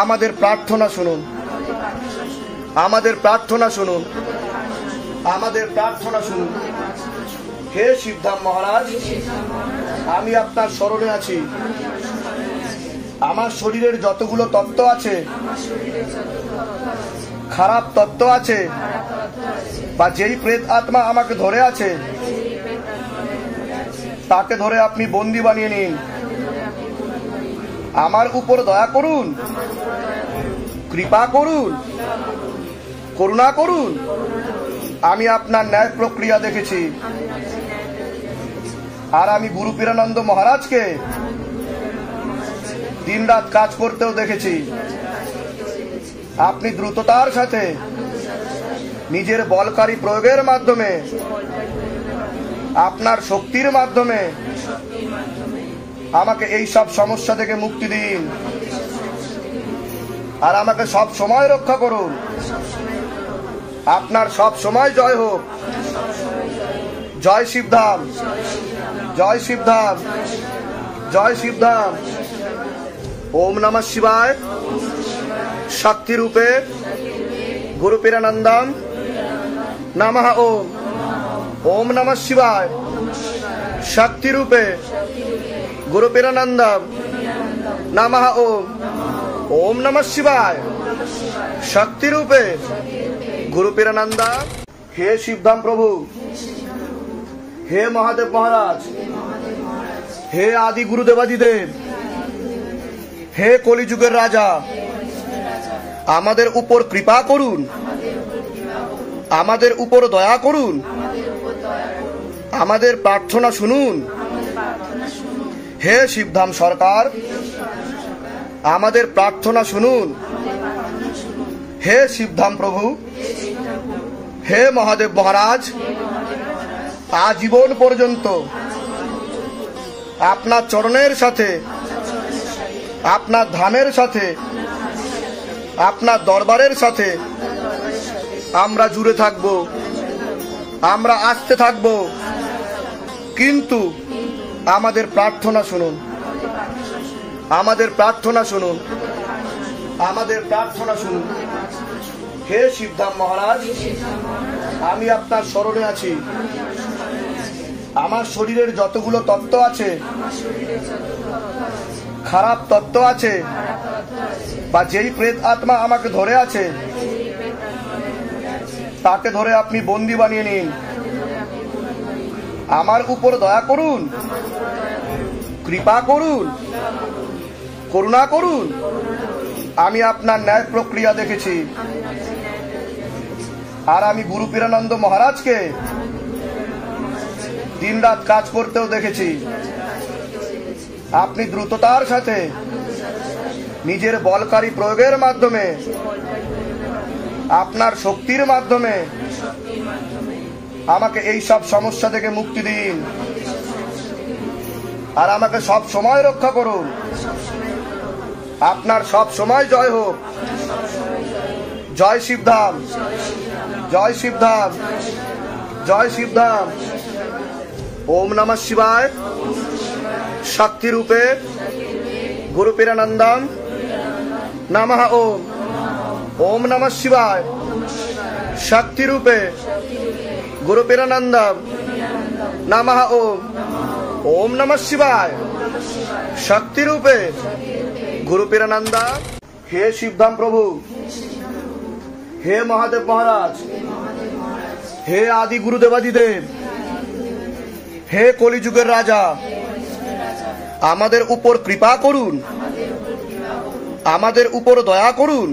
আমাদের প্রার্থনা শুনুন, আমাদের প্রার্থনা শুনুন, আমাদের প্রার্থনা শুনুন। হে শিবধাম মহারাজ, আমি আপনার শরণে আছি। আমার শরীরের যতগুলো তত্ত্ব আছে, খারাপ তত্ত্ব আছে, বা যেই প্রেত আত্মা আমাকে ধরে আছে, তাকে ধরে আপনি বন্দী বানিয়ে নিন। আমার উপর দয়া করুন, কৃপা করুন, করুণা করুন। আমি আপনার ন্যায় প্রক্রিয়া দেখেছি, আর আমি গুরু পীরানন্দ মহারাজকে দিনরাত কাজ করতেও দেখেছি। আপনি দ্রুততার সাথে নিজের বলকারী প্রয়োগের মাধ্যমে, আপনার শক্তির মাধ্যমে আমাকে এই সব সমস্যা থেকে মুক্তি দিন, আর আমাকে সব সময় রক্ষা করুন। আপনার সব সময় জয় হোক। জয় শিবধাম, জয় শিবধাম, জয় শিবধাম। ওম নমঃ শিবায়। শক্তি রূপে গুরু পীরানন্দম নমঃ ওম। ওম নমঃ শিবায়। শক্তি রূপে গুরু পীরানন্দম নমঃ ওম। ওম নমঃ শিবায়। শক্তি রূপে গুরু পীরানন্দা। হে শিবধাম প্রভু, হে মহাদেব মহারাজ, হে আদি গুরুদেবাদিদেব, হে কলিযুগের রাজা, আমাদের উপর কৃপা করুন, আমাদের উপর দয়া করুন, আমাদের প্রার্থনা শুনুন। হে শিবধাম সরকার, আমাদের প্রার্থনা শুনুন। হে শিবধাম প্রভু, হে মহাদেব মহারাজ, আজীবন পর্যন্ত আপনার চরণের সাথে, আপনার ধামের সাথে, আপনার দরবারের সাথে আমরা জুড়ে থাকব, আমরা আসতে থাকব। কিন্তু আমাদের প্রার্থনা শুনুন, আমাদের প্রার্থনা শুনুন, আমাদের প্রার্থনা শুনুন। হে শিবধাম মহারাজ, আমি আপনার শরণে আছি। আমার শরীরের যতগুলো তত্ত্ব আছে, খারাপ তত্ত্ব আছে, বা যেই প্রেত আত্মা আমাকে ধরে আছে, তাকে ধরে আপনি বন্দী বানিয়ে নিন। আমার উপর দয়া করুন, কৃপা করুন, করুণা করুন। আমি আপনার ন্যায় প্রক্রিয়া দেখেছি, আর আমি গুরু পীরানন্দ মহারাজকে দিনরাত কাজ করতেও দেখেছি। আপনি দ্রুততার সাথে নিজের বলকারী প্রয়োগের মাধ্যমে, আপনার শক্তির মাধ্যমে আমাকে এই সব সমস্যা থেকে মুক্তি দিন, আর আমাকে সব সময় রক্ষা করুন। আপনার সব সময় জয় হোক। জয় শিবধাম, জয় শিবধাম, জয় শিবধাম। ওম নমঃ শিবায়। শক্তি রূপে গুরু পীরানন্দম নমঃ ওম। ওম নমঃ শিবায়। শক্তি রূপে গুরু পীরানন্দম নমঃ ওম। ওম নমঃ শিবায়। শক্তি রূপে গুরু পীরানন্দা। হে শিবধাম প্রভু, হে মহাদেব মহারাজ, হে আদি গুরুদেবাদিদেব, হে কলিযুগের রাজা, আমাদের উপর কৃপা করুন, আমাদের উপর দয়া করুন,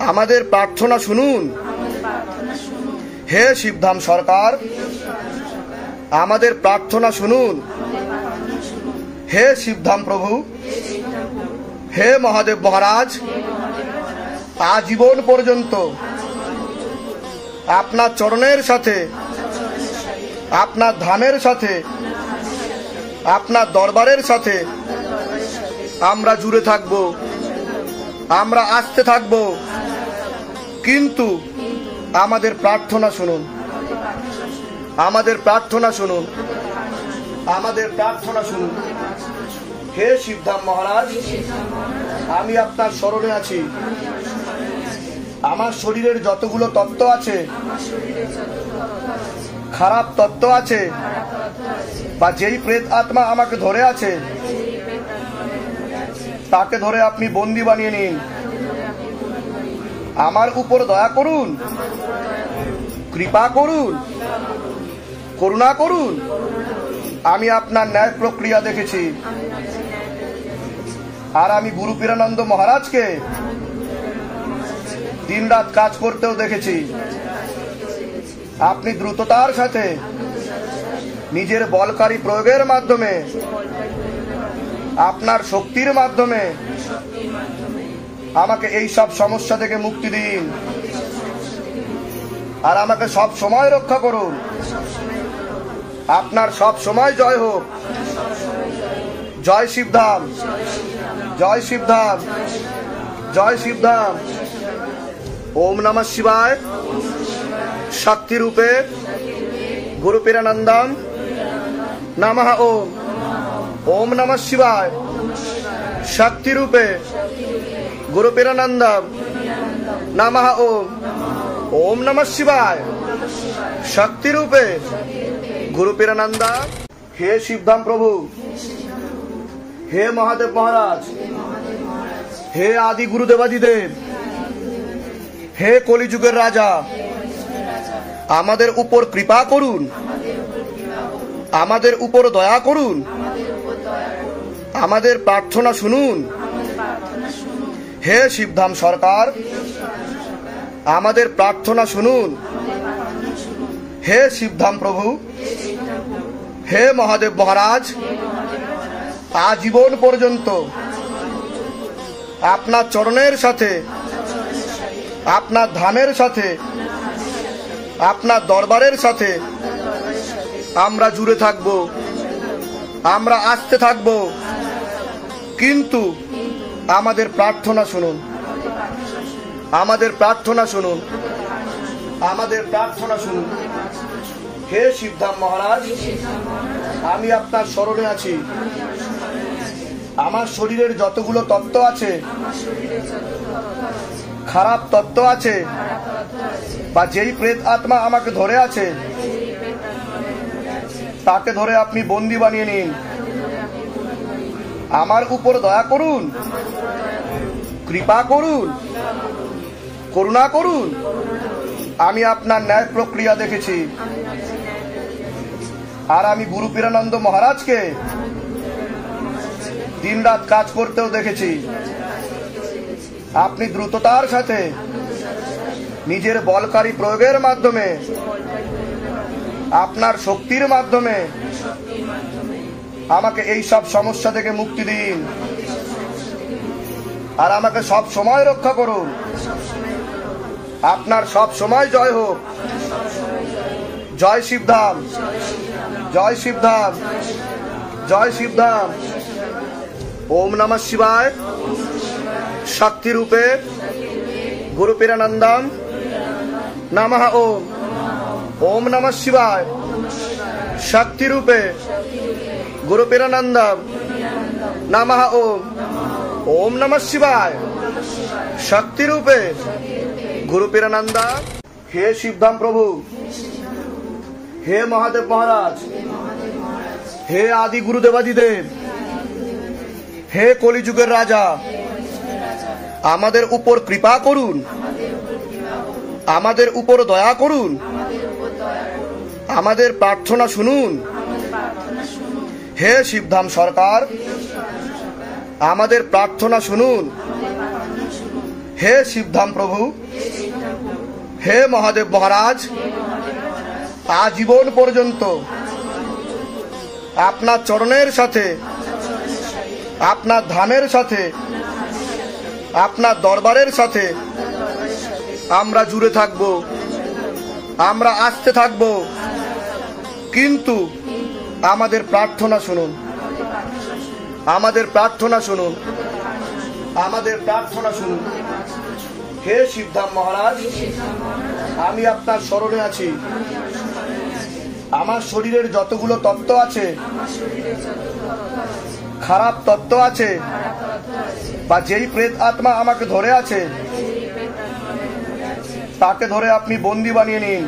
আমাদের প্রার্থনা শুনুন। হে শিবধাম সরকার, আমাদের প্রার্থনা শুনুন। হে শিবধাম প্রভু, হে মহাদেব মহারাজ, আজীবন পর্যন্ত আপনার চরণের সাথে, আপনার ধামের সাথে, আপনার দরবারের সাথে আমরা জুড়ে থাকব, আমরা আসতে থাকব। কিন্তু আমাদের প্রার্থনা শুনুন, আমাদের প্রার্থনা শুনুন, আমাদের প্রার্থনা শুনুন। হে শিবধাম মহারাজ, আমি আপনার শরণে আছি। আমার শরীরের যতগুলো তত্ত্ব আছে, খারাপ তত্ত্ব আছে, বা যেই প্রেত আত্মা আমাকে ধরে আছে, তাকে ধরে আপনি বন্দী বানিয়ে নিন। আমার উপর দয়া করুন, কৃপা করুন, করুণা করুন। আমি আপনার ন্যায় প্রক্রিয়া দেখেছি, আর আমি গুরু পীরানন্দ মহারাজকে দিনরাত কাজ করতেও দেখেছি। আপনি দ্রুততার সাথে নিজের বলকারী প্রয়োগের মাধ্যমে, আপনার শক্তির মাধ্যমে আমাকে এই সব সমস্যা থেকে মুক্তি দিন, আর আমাকে সব সময় রক্ষা করুন। আপনার সব সময় জয় হোক। জয় শিবধাম, জয় শিবধাম, জয় শিবধাম। ওম নমঃ শিবায়। শক্তি রূপে গুরু পীরানন্দম নমঃ ওম। ওম নমঃ শিবায়। শক্তি রূপে গুরু পীরানন্দম নমঃ ওম। ওম নমঃ শিবায়। শক্তি রূপে গুরু পীরানন্দা। হে শিবধাম প্রভু, হে মহাদেব মহারাজ, হে আদি গুরুদেবাদিদেব, হে কলিযুগের রাজা, আমাদের উপর কৃপা করুন, আমাদের উপর দয়া করুন, আমাদের প্রার্থনা শুনুন। হে শিবধাম সরকার, আমাদের প্রার্থনা শুনুন। হে শিবধাম প্রভু, হে মহাদেব মহারাজ, আজীবন পর্যন্ত আপনার চরণের সাথে, আপনার ধামের সাথে, আপনার দরবারের সাথে আমরা জুড়ে থাকব, আমরা আসতে থাকব। কিন্তু আমাদের প্রার্থনা শুনুন, আমাদের প্রার্থনা শুনুন, আমাদের প্রার্থনা শুনুন। হে শিবধাম মহারাজ, আমি আপনার শরণে আছি। আমার শরীরের যতগুলো তত্ত্ব আছে, খারাপ তত্ত্ব আছে, বা যেই প্রেত আত্মা আমাকে ধরে আছে, তাকে ধরে আপনি বন্দী বানিয়ে নিন। আমার উপর দয়া করুন, কৃপা করুন, করুণা করুন। আমি আপনার ন্যায় প্রক্রিয়া দেখেছি। আর আমি গুরু পীরানন্দ মহারাজকে দিনরাত কাজ করতেও দেখেছি। আপনি দ্রুততার সাথে নিজের বলকারী প্রয়োগের মাধ্যমে, আপনার শক্তির মাধ্যমে আমাকে এই সব সমস্যা থেকে মুক্তি দিন আর আমাকে সব সময় রক্ষা করুন। আপনার সব সময় জয় হোক। জয় শিবধাম, জয় শিবধাম, জয় শিবধাম। ওম নমঃ শিবায়। শক্তি রূপে গুরু পীরানন্দম নমঃ ওম। ওম নমঃ শিবায়। শক্তি রূপে গুরু পীরানন্দম নমঃ ওম। ওম নমঃ শিবায়। শক্তি রূপে গুরু পীরানন্দম। হে শিবধাম প্রভু, হে মহাদেব মহারাজ, হে আদি গুরুদেবাদিদেব, হে কলিযুগের রাজা, আমাদের উপর কৃপা করুন, আমাদের উপর দয়া করুন, আমাদের প্রার্থনা শুনুন। হে শিবধাম সরকার, আমাদের প্রার্থনা শুনুন। হে শিবধাম প্রভু, হে মহাদেব মহারাজ, আজীবন পর্যন্ত আপনার চরণের সাথে, আপনার ধামের সাথে, আপনার দরবারের সাথে আমরা জুড়ে থাকব, আমরা আসতে থাকব। কিন্তু আমাদের প্রার্থনা শুনুন, আমাদের প্রার্থনা শুনুন, আমাদের প্রার্থনা শুনুন। হে শিবধাম মহারাজ, আমি আপনার শরণে আছি। আমার শরীরের যতগুলো তত্ত্ব আছে, খারাপ তত্ত্ব আছে, বা যেই প্রেত আত্মা আমাকে ধরে আছে, তাকে ধরে আপনি বন্দী বানিয়ে নিন।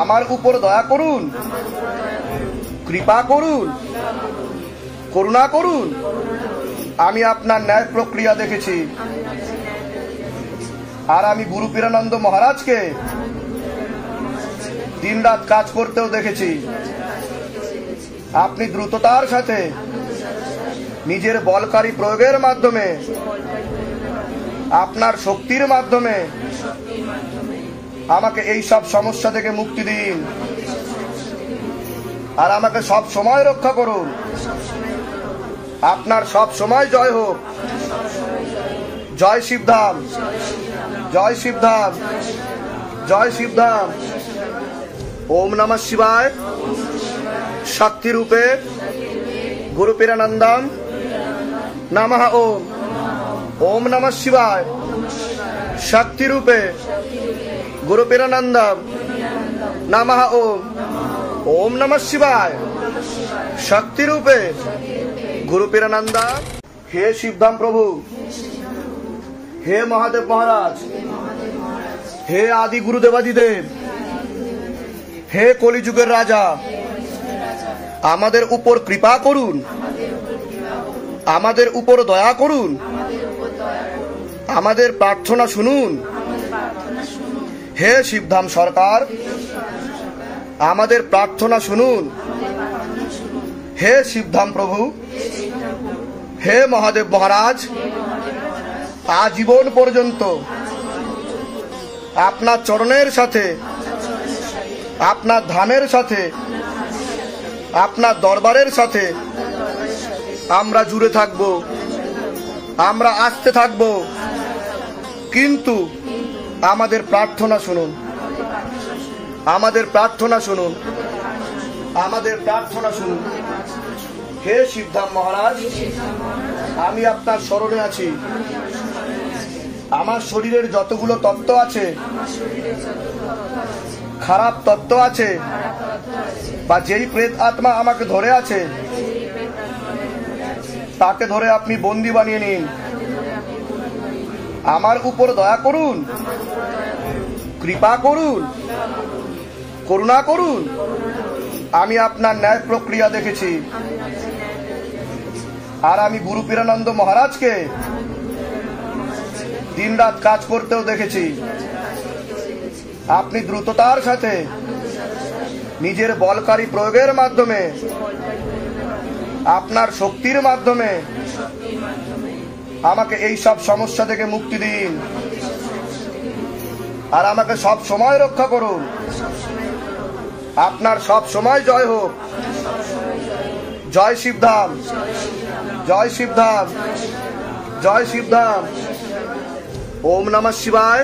আমার উপর দয়া করুন, কৃপা করুন, করুণা করুন। আমি আপনার ন্যায় প্রক্রিয়া দেখেছি। আর আমি গুরু পীরানন্দ মহারাজকে দিনরাত কাজ করতেও দেখেছি। আপনি দ্রুততার সাথে নিজের বলকারী প্রয়োগের মাধ্যমে, আপনার শক্তির মাধ্যমে আমাকে এই সব সমস্যা থেকে মুক্তি দিন আর আমাকে সব সময় রক্ষা করুন। আপনার সব সময় জয় হোক। জয় শিবধাম, জয় শিবধাম, জয় শিবধাম। ওম নমঃ শিবায়। শক্তি রূপে গুরু পীরানন্দম নমঃ ওম। ওম নমঃ শিবায়। শক্তি রূপে গুরু পীরানন্দম নমঃ ওম। ওম নমঃ শিবায়। শক্তি রূপে গুরু পীরানন্দম। হে শিবধাম প্রভু, হে মহাদেব মহারাজ, হে আদি গুরুদেবাদিদেব, হে কলিযুগের রাজা, আমাদের উপর কৃপা করুন, আমাদের উপর দয়া করুন, আমাদের প্রার্থনা শুনুন। হে শিবধাম সরকার, আমাদের প্রার্থনা শুনুন। হে শিবধাম প্রভু, হে মহাদেব মহারাজ, আজীবন পর্যন্ত আপনার চরণের সাথে, আপনার ধামের সাথে, আপনার দরবারের সাথে আমরা জুড়ে থাকব, আমরা আসতে থাকব। কিন্তু আমাদের প্রার্থনা শুনুন, আমাদের প্রার্থনা শুনুন, আমাদের প্রার্থনা শুনুন। হে শিবধাম মহারাজ, আমি আপনার শরণে আছি। আমার শরীরের যতগুলো তত্ত্ব আছে, খারাপ তত্ত্ব আছে, বা যেই প্রেত আত্মা আমাকে ধরে আছে, তাকে ধরে আপনি বন্দী বানিয়ে নিন। আমার উপর দয়া করুন, কৃপা করুন, করুণা করুন। আমি আপনার ন্যায় প্রক্রিয়া দেখেছি। আর আমি গুরু পীরানন্দ মহারাজকে দিনরাত কাজ করতেও দেখেছি। আপনি দ্রুততার সাথে নিজের বলকারী প্রয়োগের মাধ্যমে আপনার শক্তির মাধ্যমে আমাকে এই সব সমস্যা থেকে মুক্তি দিন আর আমাকে সব সময় রক্ষা করুন। আপনার সব সময় জয় হোক। জয় শিবধাম, জয় শিবধাম, জয় শিবধাম। ओम नमः शिवाय।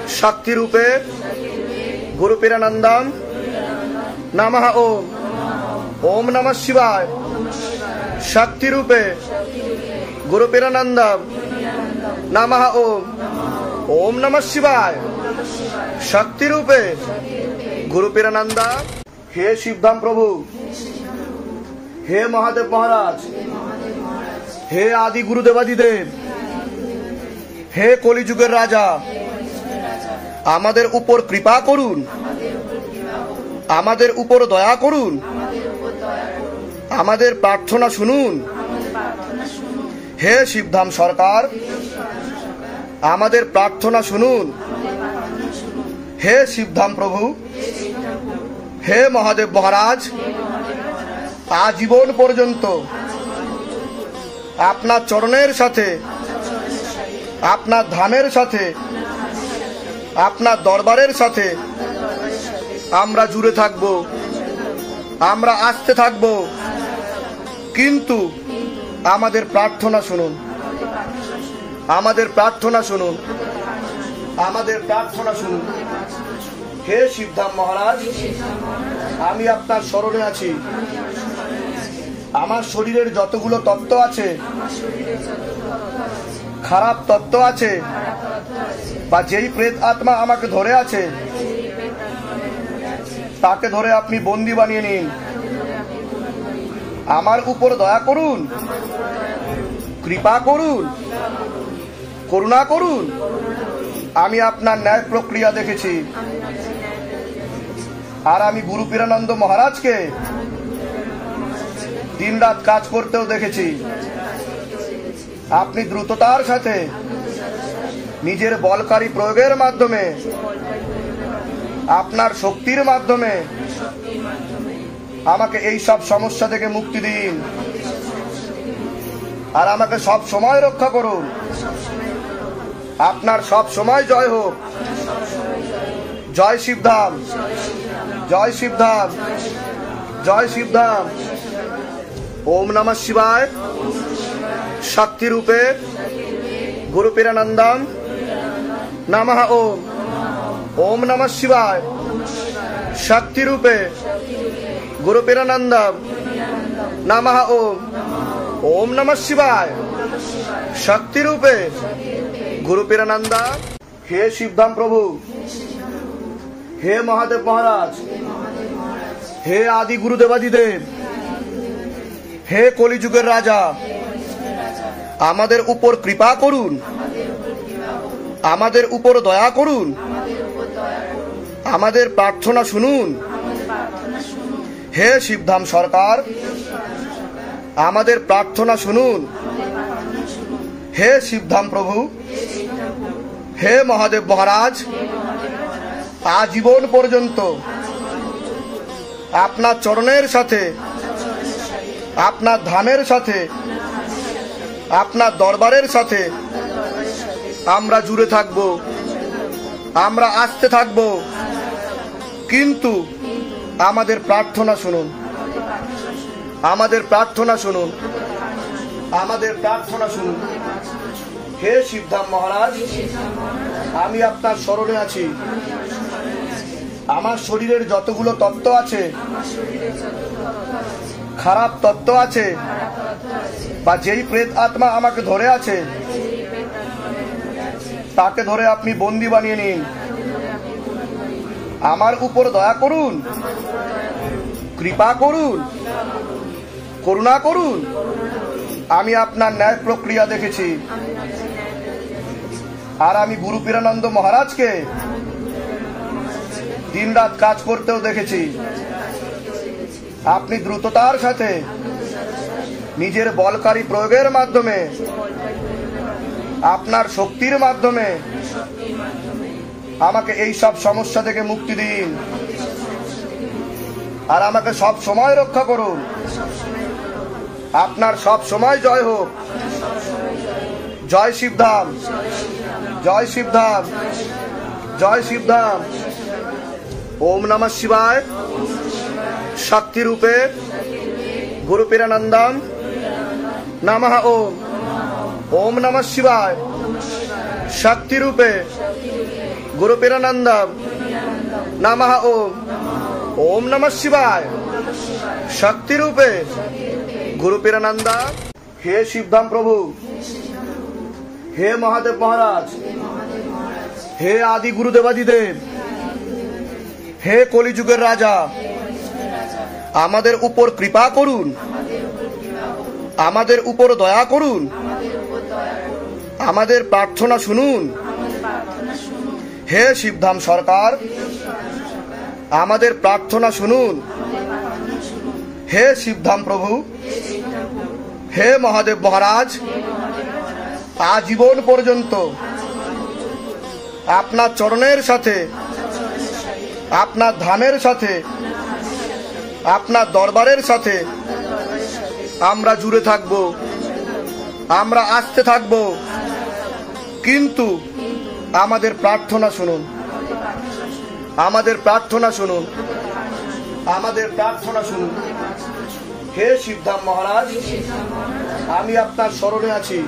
शक्ति रूपे गुरु पीरानंदम नमः ओम। ओम नमः शिवाय। शक्ति रूपे गुरु पीरानंदम नमः ओम। ओम नमः शिवाय। शक्ति रूपे गुरु पीरानंदम। हे शिवधाम प्रभु, हे महादेव महाराज, हे आदि गुरुदेवादिदेव, হে কলিযুগের রাজা, আমাদের উপর কৃপা করুন, আমাদের উপর দয়া করুন, আমাদের প্রার্থনা শুনুন। হে শিবধাম সরকার, আমাদের প্রার্থনা শুনুন। হে শিবধাম প্রভু, হে মহাদেব মহারাজ, আজীবন পর্যন্ত আপনার চরণের সাথে, আপনার ধামের সাথে, আপনার দরবারের সাথে আমরা জুড়ে থাকব, আমরা আসতে থাকব, কিন্তু আমাদের প্রার্থনা শুনুন, আমাদের প্রার্থনা শুনুন, আমাদের প্রার্থনা শুনুন। হে শিবধাম মহারাজ, আমি আপনার শরণে আছি। আমার শরীরের যতগুলো তত্ত্ব আছে, খারাপ তত্ত্ব আছে, বা যেই প্রেত আত্মা আমাকে ধরে আছে, তাকে ধরে আপনি বন্দী বানিয়ে নিন। আমার উপর দয়া করুন, কৃপা করুন, করুণা করুন। আমি আপনার ন্যায় প্রক্রিয়া দেখেছি, আর আমি গুরু পীরানন্দ মহারাজকে দিনরাত কাজ করতেও দেখেছি। আপনি দ্রুততার সাথে নিজের বলকারী প্রয়োগের মাধ্যমে, আপনার শক্তির মাধ্যমে আমাকে এই সব সমস্যা থেকে মুক্তি দিন আর আমাকে সব সময় রক্ষা করুন। আপনার সব সময় জয় হোক। জয় শিবধাম, জয় শিবধাম, জয় শিবধাম। ओम नमः शिवाय। शक्ति रूपे गुरु पीरानंदम नमः ओम। ओम नमः शिवाय। शक्ति रूपे गुरु पीरानंदम नमः ओम। ओम नमः शिवाय। शक्ति रूपे गुरु पीरानंदम। हे शिवधाम प्रभु, हे महादेव महाराज, हे आदि गुरुदेवादिदेव, হে কলিযুগের রাজা, আমাদের উপর কৃপা করুন, আমাদের উপর দয়া করুন, আমাদের প্রার্থনা শুনুন। হে শিবধাম সরকার, আমাদের প্রার্থনা শুনুন। হে শিবধাম প্রভু, হে মহাদেব মহারাজ, আজীবন পর্যন্ত আপনার চরণের সাথে, আপনার ধামের সাথে, আপনার দরবারের সাথে আমরা জুড়ে থাকব, আমরা আসতে থাকব, কিন্তু আমাদের প্রার্থনা শুনুন, আমাদের প্রার্থনা শুনুন, আমাদের প্রার্থনা শুনুন। হে শিবধাম মহারাজ, আমি আপনার শরণে আছি। আমার শরীরের যতগুলো তত্ত্ব আছে, খারাপ তত্ত্ব আছে, বা যেই প্রেত আত্মা আমাকে ধরে আছে, তাকে ধরে আপনি বন্দী বানিয়ে নিন। আমার উপর দয়া করুন, কৃপা করুন, করুণা করুন। আমি আপনার ন্যায় প্রক্রিয়া দেখেছি, আর আমি গুরু পীরানন্দ মহারাজকে দিনরাত কাজ করতেও দেখেছি। আপনি দ্রুততার সাথে নিজের বলকারী প্রয়োগের মাধ্যমে, আপনার শক্তির মাধ্যমে আমাকে এই সব সমস্যা থেকে মুক্তি দিন আর আমাকে সব সময় রক্ষা করুন। আপনার সব সময় জয় হোক। জয় শিবধাম, জয় শিবধাম, জয় শিবধাম। ওম নমঃ শিবায়। শক্তি রূপে গুরু পীরানন্দম নমঃ ওম। ওম নমঃ শিবায়। শক্তি রূপে গুরু পীরানন্দম নমঃ ওম। ওম নমঃ শিবায়। শক্তি রূপে গুরু পীরানন্দম। হে শিবধাম প্রভু, হে মহাদেব মহারাজ, হে আদি গুরুদেবাদিদেব, হে কলিযুগের রাজা, আমাদের উপর কৃপা করুন, আমাদের উপর দয়া করুন, আমাদের প্রার্থনা শুনুন। হে শিবধাম সরকার, আমাদের প্রার্থনা শুনুন। হে শিবধাম প্রভু, হে মহাদেব মহারাজ, আজীবন পর্যন্ত আপনার চরণের সাথে, আপনার ধামের সাথে, আপনার দরবারের সাথে আমরা জুড়ে থাকব, আমরা আসতে থাকব। কিন্তু আমাদের প্রার্থনা শুনুন, আমাদের প্রার্থনা শুনুন, আমাদের প্রার্থনা শুনুন। হে শিবধাম মহারাজ, আমি আপনার শরণে আছি।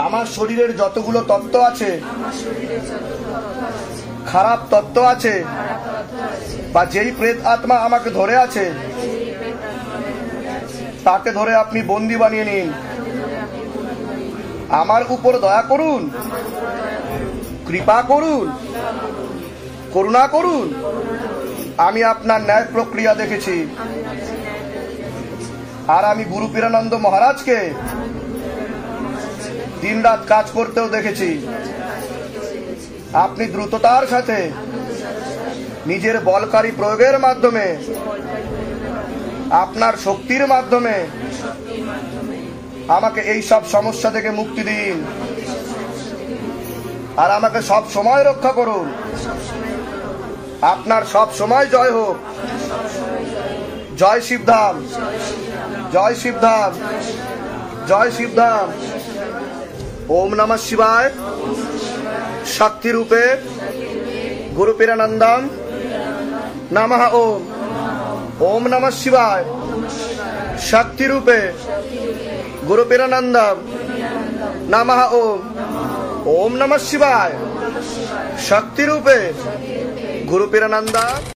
আমার শরীরের যতগুলো তত্ত্ব আছে, খারাপ তত্ত্ব আছে, বা যেই প্রেত আত্মা আমাকে ধরে আছে, তাকে ধরে আপনি বন্দী বানিয়ে নিন। আমার উপর দয়া করুন, কৃপা করুন, করুণা করুন। আমি আপনার ন্যায় প্রক্রিয়া দেখেছি, আর আমি গুরু পীরানন্দ মহারাজকে দিনরাত কাজ করতেও দেখেছি। আপনি দ্রুততার সাথে নিজের বলকারী প্রয়োগের মাধ্যমে, আপনার শক্তির মাধ্যমে আমাকে এই সব সমস্যা থেকে মুক্তি দিন আর আমাকে সব সময় রক্ষা করুন। আপনার সব সময় জয় হোক। জয় শিবধাম, জয় শিবধাম, জয় শিবধাম। ওম নমঃ শিবায়। শক্তি রূপে গুরু পীরানন্দম নমঃ ওম। ওম নমঃ শিবায়। শক্তি রূপে গুরু পীরানন্দম নমঃ ওম। ওম নমঃ শিবায়। শক্তি রূপে গুরু পীরানন্দম।